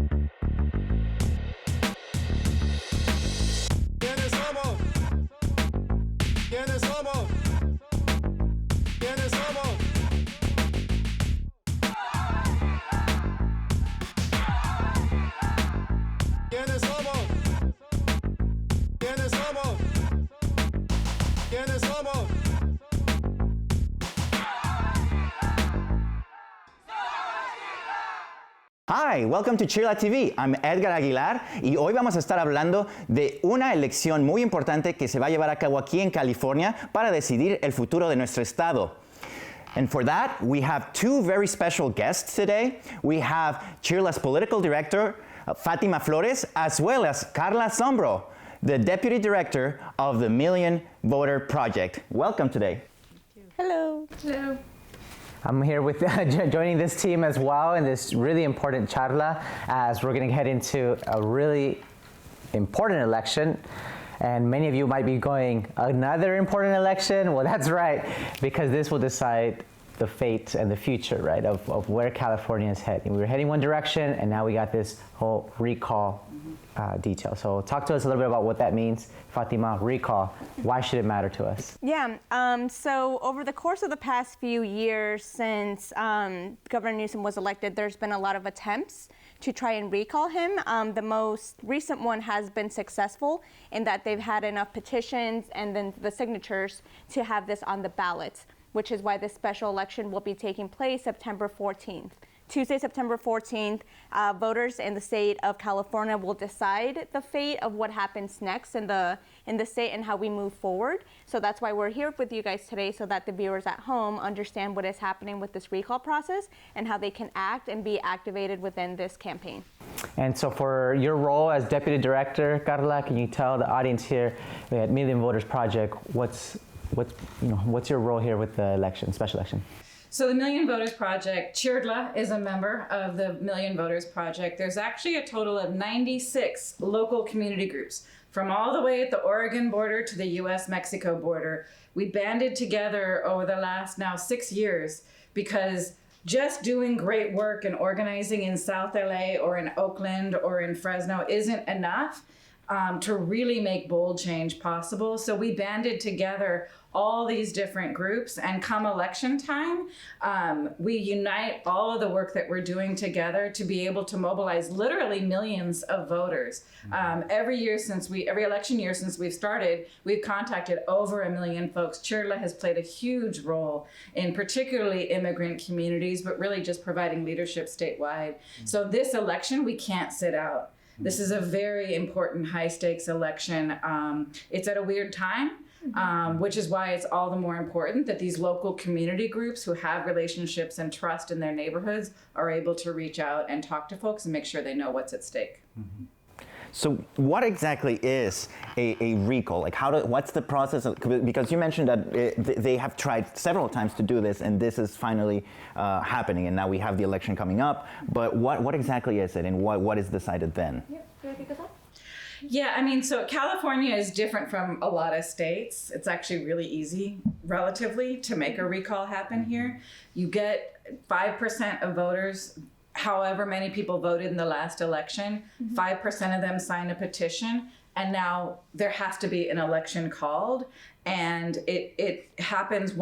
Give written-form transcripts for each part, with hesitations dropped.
¿Quiénes somos? ¿Quiénes somos? ¿Quiénes somos? ¿Quiénes somos? ¿Quiénes somos? ¿Quiénes somos? Hi, welcome to CHIRLA TV. I'm Edgar Aguilar y hoy vamos a estar hablando de una elección muy importante que se va a llevar a cabo aquí en California para decidir el futuro de nuestro estado. And for that, we have two very special guests today. We have CHIRLA's political director, Fatima Flores, as well as Carla Sombro, the deputy director of the Million Voter Project. Welcome today. Hello. Hello. I'm here with joining this team as well in this really important charla as we're going to head into a really important election. And many of you might be going, another important election? Well, that's right, because this will decide the fate and the future, right, of where California is heading. We were heading one direction, and now we got this whole recall detail. So talk to us a little bit about what that means. Fatima, recall, why should it matter to us? Yeah, so over the course of the past few years since Governor Newsom was elected, there's been a lot of attempts to try and recall him. The most recent one has been successful in that they've had enough petitions and then the signatures to have this on the ballot, which is why this special election will be taking place September 14th. Tuesday, September 14th, voters in the state of California will decide the fate of what happens next in the state and how we move forward. So that's why we're here with you guys today, so that the viewers at home understand what is happening with this recall process and how they can act and be activated within this campaign. And so for your role as Deputy Director, Carla, can you tell the audience here at Million Voters Project, what's your role here with the election, special election? So the Million Voters Project, CHIRLA is a member of the Million Voters Project. There's actually a total of 96 local community groups from all the way at the Oregon border to the US-Mexico border. We banded together over the last now 6 years because just doing great work and organizing in South LA or in Oakland or in Fresno isn't enough to really make bold change possible. So we banded together all these different groups, and come election time, we unite all of the work that we're doing together to be able to mobilize literally millions of voters. Every election year since we've started, we've contacted over 1 million folks. CHIRLA has played a huge role in particularly immigrant communities, but really just providing leadership statewide. So this election, we can't sit out. This is a very important high stakes election. It's at a weird time, which is why it's all the more important that these local community groups who have relationships and trust in their neighborhoods are able to reach out and talk to folks and make sure they know what's at stake. So what exactly is a recall? Like what's the process? Because you mentioned that they have tried several times to do this, and this is finally happening, and now we have the election coming up. But what exactly is it, and what is decided then? Yeah, do you want to pick us up? Yeah, I mean, so California is different from a lot of states. It's actually really easy, relatively, to make a recall happen here. You get 5% of voters, however many people voted in the last election, 5% of them sign a petition, and now there has to be an election called, and it happens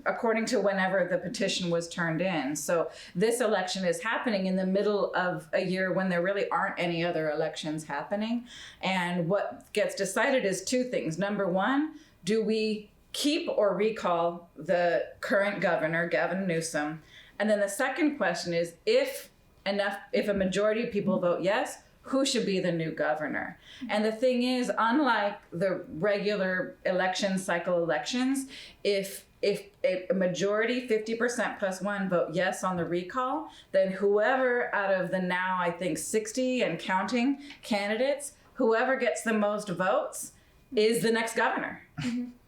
according to whenever the petition was turned in. So this election is happening in the middle of a year when there really aren't any other elections happening. And what gets decided is two things. Number one, do we keep or recall the current governor, Gavin Newsom? And then the second question is, if a majority of people vote yes, who should be the new governor? And the thing is, unlike the regular election cycle elections, if a majority, 50% plus one, vote yes on the recall, then whoever out of the now, I think, 60 and counting candidates, whoever gets the most votes is the next governor.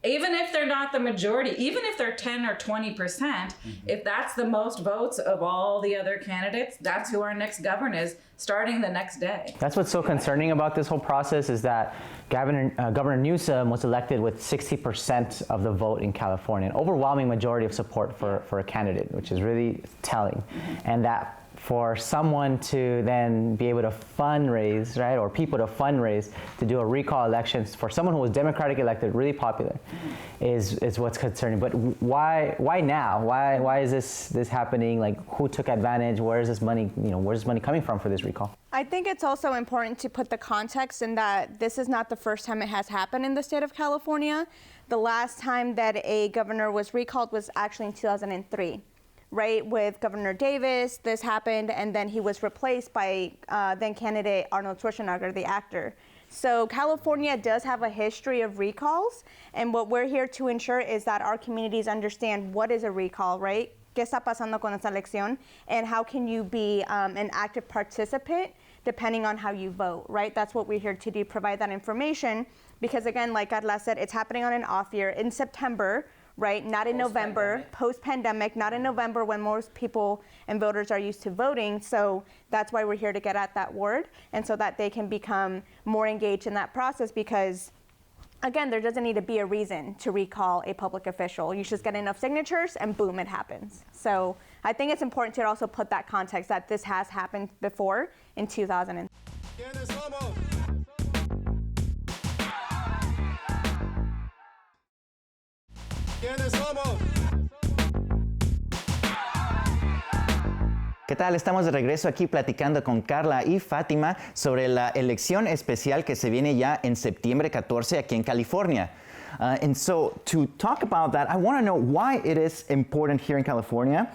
Even if they're not the majority, even if they're 10 or 20%, if that's the most votes of all the other candidates, that's who our next governor is, starting the next day. That's what's so concerning about this whole process is that Governor Newsom was elected with 60% of the vote in California, an overwhelming majority of support for a candidate, which is really telling. And that for someone to then be able to fundraise, right, or people to fundraise to do a recall election for someone who was Democratic elected, really popular, is what's concerning. But why now? Why is this happening? Like, who took advantage? Where is this money? Where's this money coming from for this recall? I think it's also important to put the context in that this is not the first time it has happened in the state of California. The last time that a governor was recalled was actually in 2003. Right, with Governor Davis, this happened, and then he was replaced by then candidate Arnold Schwarzenegger, the actor. So California does have a history of recalls, and what we're here to ensure is that our communities understand what is a recall, right? ¿Qué está pasando con esta elección? And how can you be an active participant depending on how you vote, right? That's what we're here to do, provide that information, because again, like Carla said, it's happening on an off year in September, right? Not in November, post-pandemic, not in November when most people and voters are used to voting. So that's why we're here to get at that word, and so that they can become more engaged in that process, because again, there doesn't need to be a reason to recall a public official. You just get enough signatures and boom, it happens. So I think it's important to also put that context that this has happened before in 2000. ¿Quiénes somos? ¿Quiénes somos? ¿Qué tal? Estamos de regreso aquí platicando con Carla y Fátima sobre la elección especial que se viene ya en septiembre 14 aquí en California. And so to talk about that, I want to know why it is important here in California,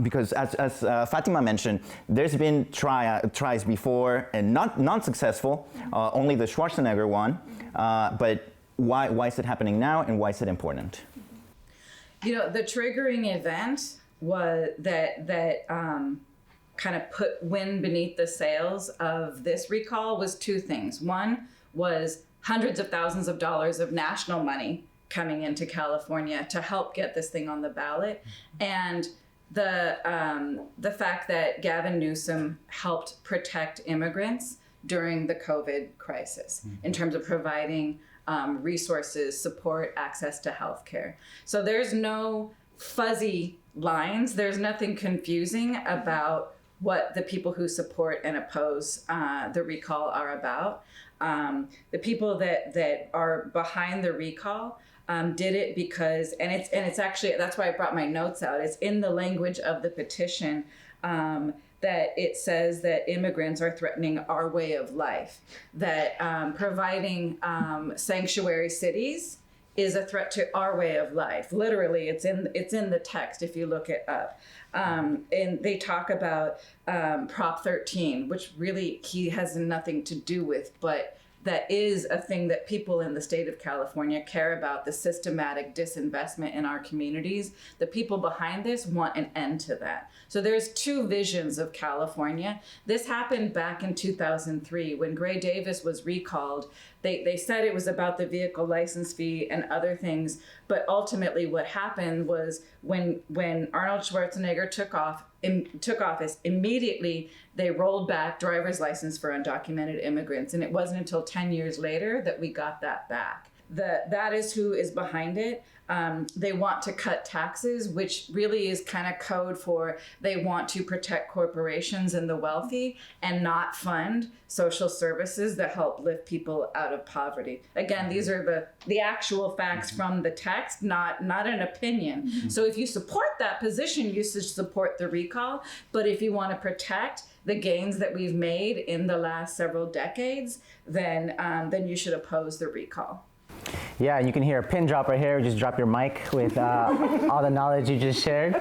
because as Fatima mentioned, there's been tries before and not successful, only the Schwarzenegger one, but why is it happening now, and why is it important? The triggering event was that kind of put wind beneath the sails of this recall was two things. One was hundreds of thousands of dollars of national money coming into California to help get this thing on the ballot, and the fact that Gavin Newsom helped protect immigrants during the COVID crisis in terms of providing resources, support, access to healthcare. So there's no fuzzy lines. There's nothing confusing about what the people who support and oppose the recall are about. The people that are behind the recall did it because, and it's actually, that's why I brought my notes out. It's in the language of the petition that it says that immigrants are threatening our way of life, that providing sanctuary cities is a threat to our way of life. Literally, it's in the text if you look it up. And they talk about Prop 13, which really he has nothing to do with, but that is a thing that people in the state of California care about, the systematic disinvestment in our communities. The people behind this want an end to that. So there's two visions of California. This happened back in 2003 when Gray Davis was recalled. They said it was about the vehicle license fee and other things, but ultimately what happened was when Arnold Schwarzenegger took office, immediately they rolled back driver's license for undocumented immigrants, and it wasn't until 10 years later that we got that back. That is who is behind it. They want to cut taxes, which really is kind of code for they want to protect corporations and the wealthy and not fund social services that help lift people out of poverty. Again, these are the actual facts from the text, not an opinion. So if you support that position, you should support the recall. But if you want to protect the gains that we've made in the last several decades, then you should oppose the recall. Yeah, you can hear a pin drop right here. Just drop your mic with all the knowledge you just shared.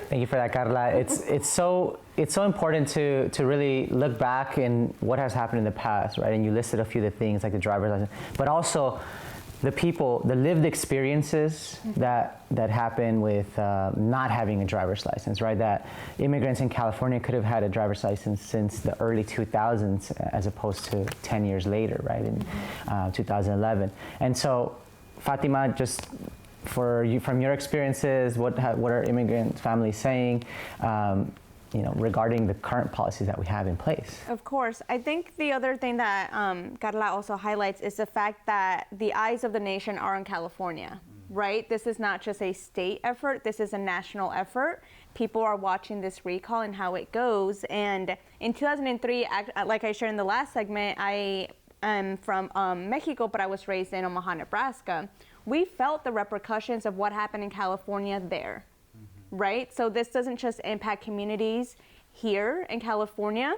Thank you for that, Carla. It's so important to really look back in what has happened in the past, right? And you listed a few of the things like the driver's license, but also the people, the lived experiences that happen with not having a driver's license, right? That immigrants in California could have had a driver's license since the early 2000s as opposed to 10 years later, right, in 2011. And so, Fatima, just for you, from your experiences, what are immigrant families saying? Regarding the current policies that we have in place. Of course. I think the other thing that Carla also highlights is the fact that the eyes of the nation are in California, right? This is not just a state effort, this is a national effort. People are watching this recall and how it goes. And in 2003, like I shared in the last segment, I am from Mexico, but I was raised in Omaha, Nebraska. We felt the repercussions of what happened in California there, right? So this doesn't just impact communities here in California.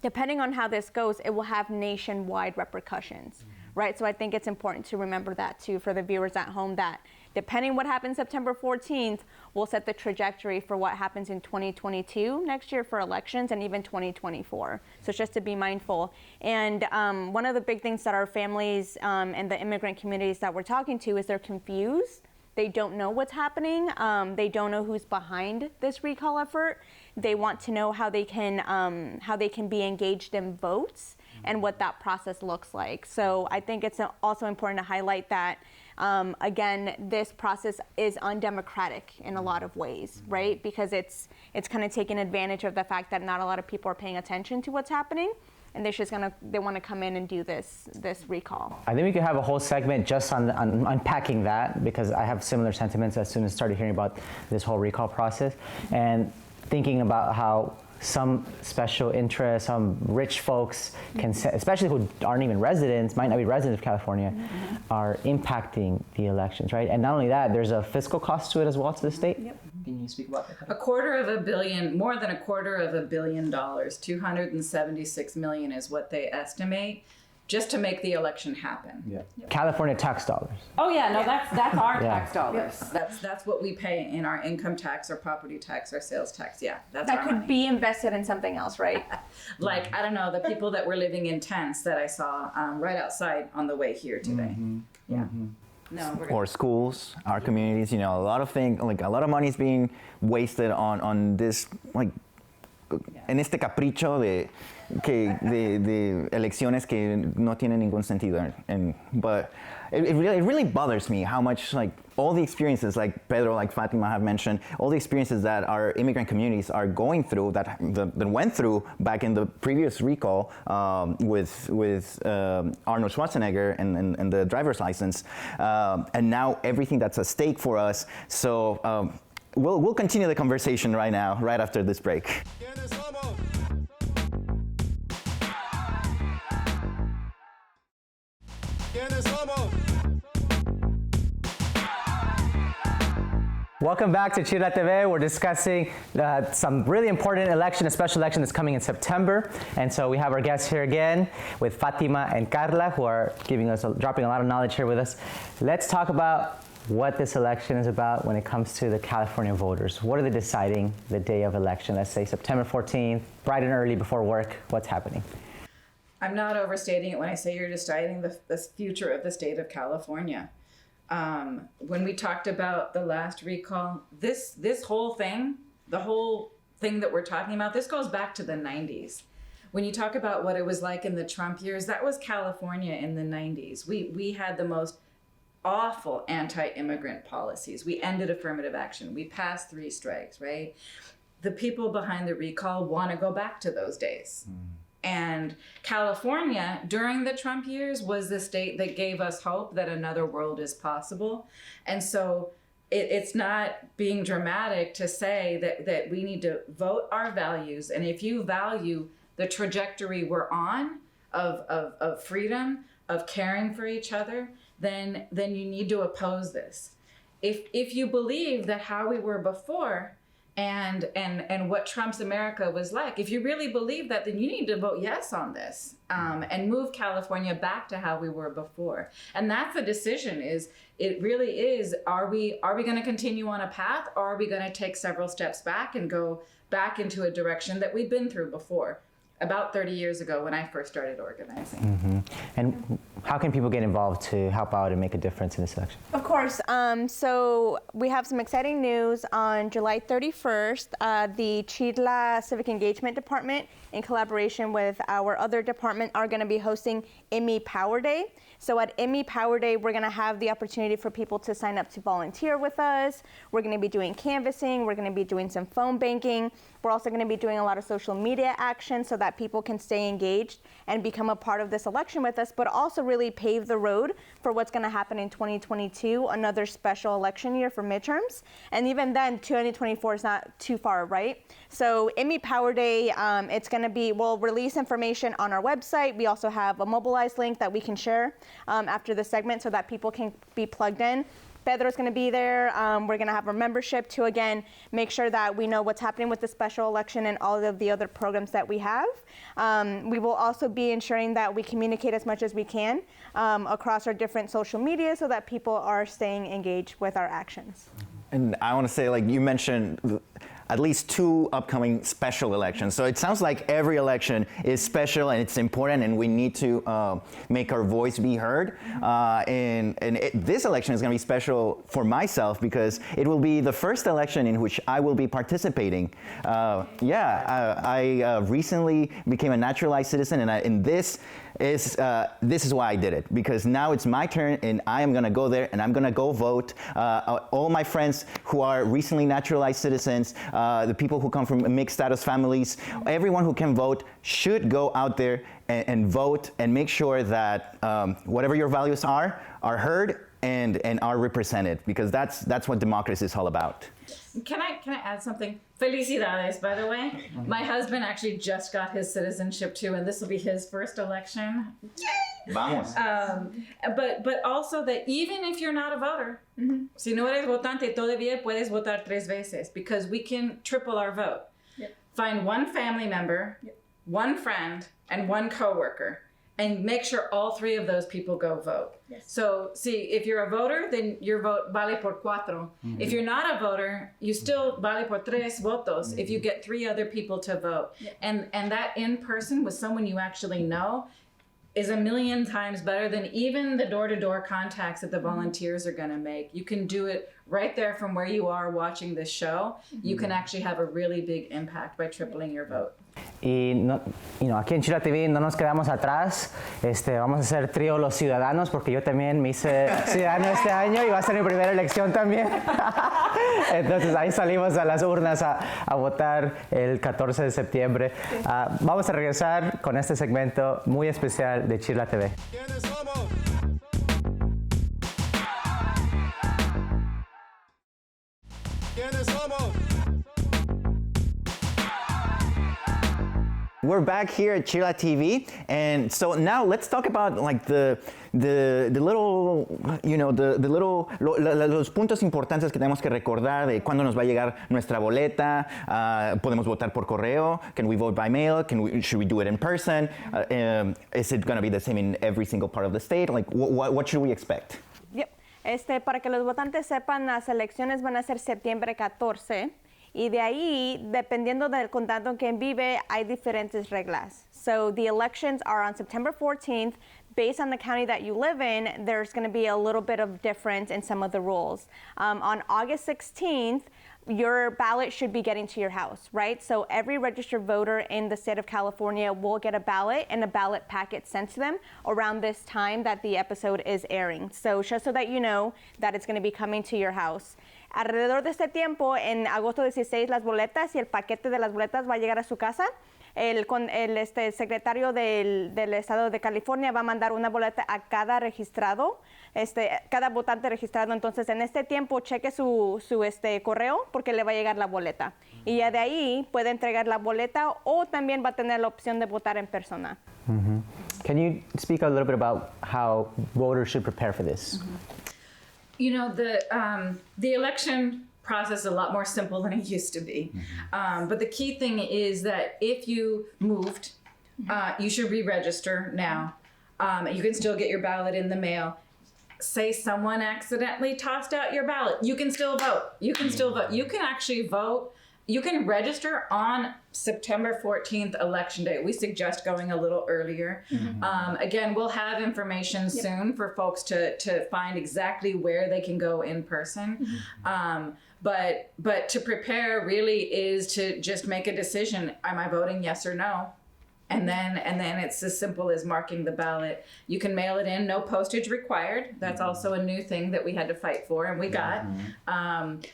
Depending on how this goes, it will have nationwide repercussions, right? So I think it's important to remember that too for the viewers at home, that depending what happens September 14th will set the trajectory for what happens in 2022 next year for elections and even 2024. So it's just to be mindful. And one of the big things that our families and the immigrant communities that we're talking to is they're confused. They don't know what's happening. They don't know who's behind this recall effort. They want to know how they can be engaged in votes and what that process looks like. So I think it's also important to highlight that, again, this process is undemocratic in a lot of ways, right? Because it's kind of taking advantage of the fact that not a lot of people are paying attention to what's happening, and they want to come in and do this recall. I think we could have a whole segment just on unpacking that, because I have similar sentiments as soon as I started hearing about this whole recall process, and thinking about how some special interests, some rich folks can, especially who aren't even residents, might not be residents of California, are impacting the elections, right? And not only that, there's a fiscal cost to it as well to the state. Yep. Can you speak about that? $250 million, more than $250 million, $276 million is what they estimate, just to make the election happen. Yeah. Yep. California tax dollars. Oh yeah, no, that's our tax dollars. That's what we pay in our income tax, our property tax, our sales tax. Yeah, that's that our could money. be invested in something else, right? Like, I don't know, the people that were living in tents that I saw right outside on the way here today. Yeah. No, or schools, our communities, a lot of things, like a lot of money is being wasted on this, like, en este capricho de elecciones que no tienen ningún sentido. But it really bothers me how much, like, all the experiences, like Pedro, like Fatima have mentioned, all the experiences that our immigrant communities are going through, that went through back in the previous recall with Arnold Schwarzenegger and the driver's license, and now everything that's at stake for us. So we'll continue the conversation right now, right after this break. ¿Quiénes somos? ¿Quiénes somos? Welcome back to CHIRLA TV. We're discussing some really important election, a special election that's coming in September. And so we have our guests here again with Fatima and Carla, who are dropping a lot of knowledge here with us. Let's talk about what this election is about when it comes to the California voters. What are they deciding the day of election? Let's say September 14th, bright and early before work. What's happening? I'm not overstating it when I say you're deciding the future of the state of California. When we talked about the last recall, this whole thing, the whole thing that we're talking about, this goes back to the 90s. When you talk about what it was like in the Trump years, that was California in the 90s. We had the most awful anti-immigrant policies. We ended affirmative action. We passed 3 strikes, right? The people behind the recall want to go back to those days. And California, during the Trump years, was the state that gave us hope that another world is possible. And so it's not being dramatic to say that we need to vote our values. And if you value the trajectory we're on of freedom, of caring for each other, then you need to oppose this. If you believe that how we were before and what Trump's America was like, if you really believe that, then you need to vote yes on this and move California back to how we were before. And that's the decision. It really is, are we going to continue on a path, or are we going to take several steps back and go back into a direction that we've been through before? About 30 years ago when I first started organizing. And how can people get involved to help out and make a difference in this election? Of course. So we have some exciting news. On July 31st, the CHIRLA Civic Engagement Department, in collaboration with our other department, are going to be hosting IMI Power Day. So at IMI Power Day, we're going to have the opportunity for people to sign up to volunteer with us. We're going to be doing canvassing. We're going to be doing some phone banking. We're also going to be doing a lot of social media action so that people can stay engaged and become a part of this election with us. But also really pave the road for what's going to happen in 2022, another special election year for midterms. And even then, 2024 is not too far, right? So IMI Power Day, it's going to be, we'll release information on our website. We also have a mobilized link that we can share after the segment so that people can be plugged in. Pedro's going to be there. We're going to have our membership to, again, make sure that we know what's happening with the special election and all of the other programs that we have. We will also be ensuring that we communicate as much as we can across our different social media so that people are staying engaged with our actions. And I want to say, like you mentioned, at least 2 upcoming special elections. So it sounds like every election is special and it's important, and we need to make our voice be heard. This election is going to be special for myself because it will be the first election in which I will be participating. I recently became a naturalized citizen, and this is why I did it, because now it's my turn and I am going to go there and I'm going to go vote. All my friends who are recently naturalized citizens, the people who come from mixed status families, everyone who can vote should go out there and vote and make sure that whatever your values are heard and are represented, because that's what democracy is all about. Can I add something? Felicidades, by the way. My husband actually just got his citizenship too, and this will be his first election. Yay! Vamos. But also that even if you're not a voter, si no eres votante, todavía puedes votar 3 veces, because we can triple our vote. Yep. Find 1 family member, 1 friend, and 1 coworker, and make sure all 3 of those people go vote. Yes. So, see, if you're a voter, then your vote vale por 4. If you're not a voter, you still vale por 3 votos if you get 3 other people to vote. Yep. And that in person with someone you actually know is a million times better than even the door-to-door contacts that the volunteers are going to make. You can do it right there from where you are watching this show. You can actually have a really big impact by tripling your vote. Y no, aquí en CHIRLA TV no nos quedamos atrás. Vamos a hacer trío los ciudadanos, porque yo también me hice ciudadano este año y va a ser mi primera elección también. Entonces ahí salimos a las urnas a votar el 14 de septiembre. Vamos a regresar con este segmento muy especial de CHIRLA TV. ¿Quiénes somos? ¿Quiénes somos? We're back here at CHIRLA TV, and so now let's talk about like the little, los puntos importantes que tenemos que recordar de cuándo nos va a llegar nuestra boleta. Podemos votar por correo. Can we vote by mail? Should we do it in person? Is it going to be the same in every single part of the state? Like, what should we expect? Yep. Para que los votantes sepan, las elecciones van a ser septiembre 14. Y de ahí, dependiendo del condado en que vive, hay diferentes reglas. So the elections are on September 14th. Based on the county that you live in, there's going to be a little bit of difference in some of the rules. On August 16th, your ballot should be getting to your house, right? So every registered voter in the state of California will get a ballot and a ballot packet sent to them around this time that the episode is airing. So just so that you know that it's going to be coming to your house. Alrededor de este tiempo, en agosto 16, las boletas y el paquete de las boletas va a llegar a su casa. El secretario del estado de California va a mandar una boleta a cada registrado, cada votante registrado. Entonces, en este tiempo, cheque su correo porque le va a llegar la boleta. Y ya de ahí puede entregar la boleta o también va a tener la opción de votar en persona. Mm-hmm. Can you speak a little bit about how voters should prepare for this? Mm-hmm. You know, the election process is a lot more simple than it used to be. But the key thing is that if you moved, you should re-register now. You can still get your ballot in the mail. Say someone accidentally tossed out your ballot, you can still vote. You can still vote. You can actually vote. You can register on September 14th, Election Day. We suggest going a little earlier. Again, we'll have information soon for folks to find exactly where they can go in person. But to prepare really is to just make a decision. Am I voting yes or no? And then it's as simple as marking the ballot. You can mail it in, no postage required. That's also a new thing that we had to fight for, and we got.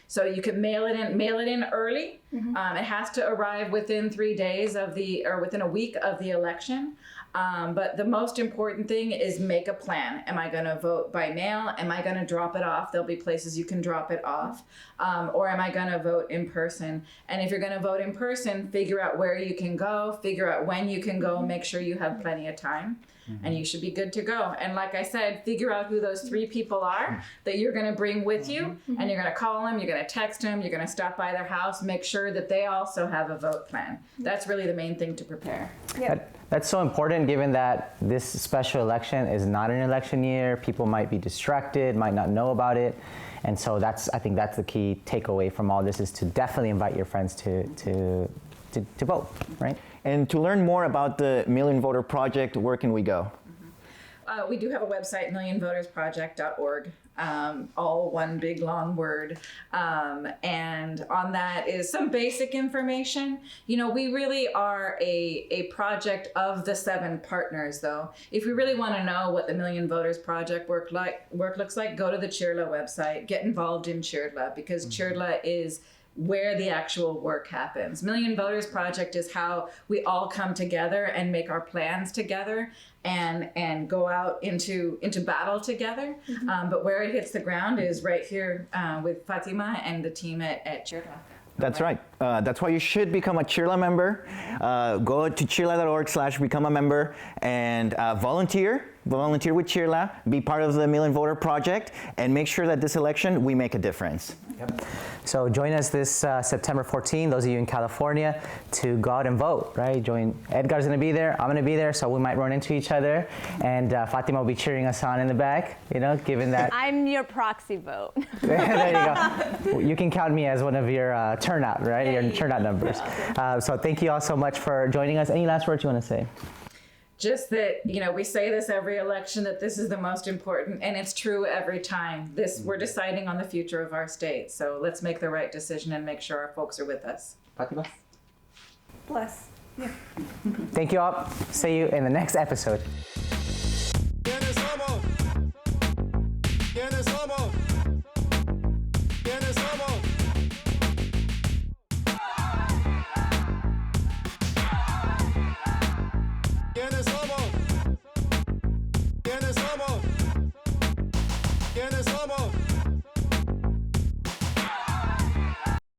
So you can mail it in early. It has to arrive within 3 days or within a week of the election. But the most important thing is make a plan. Am I going to vote by mail? Am I going to drop it off? There'll be places you can drop it off. Or am I going to vote in person? And if you're going to vote in person, figure out where you can go, figure out when you can go, make sure you have plenty of time. And you should be good to go. And like I said, figure out who those 3 people are that you're going to bring with you. And you're going to call them, you're going to text them, you're going to stop by their house, make sure that they also have a vote plan. That's really the main thing to prepare. That's so important given that this special election is not an election year. People might be distracted, might not know about it. And so I think that's the key takeaway from all this, is to definitely invite your friends to vote, right? And to learn more about the Million Voter Project, where can we go? We do have a website, millionvotersproject.org, all one big long word. And on that is some basic information. You know, we really are a project of the 7 partners, though. If we really want to know what the Million Voters Project work looks like, go to the CHIRLA website, get involved in CHIRLA, because CHIRLA is where the actual work happens. Million Voters Project is how we all come together and make our plans together and go out into battle together. But where it hits the ground is right here with Fatima and the team at CHIRLA. That's right. That's why you should become a CHIRLA member. Go to chirla.org/become a member and volunteer with CHIRLA, be part of the Million Voter Project, and make sure that this election we make a difference. So join us this September 14, those of you in California, to go out and vote, right? Edgar's going to be there, I'm going to be there, so we might run into each other, and Fatima will be cheering us on in the back, you know, given that. I'm your proxy vote. There you go. You can count me as one of your turnout, right? Your turnout numbers. So thank you all so much for joining us. Any last words you want to say? Just that, you know, we say this every election, that this is the most important, and it's true every time. We're deciding on the future of our state. So let's make the right decision and make sure our folks are with us. Fatima? Bless. Thank you all. See you in the next episode. ¿Quiénes somos? ¿Quiénes somos? ¿Quiénes somos? ¿Quiénes somos? ¿Quiénes somos?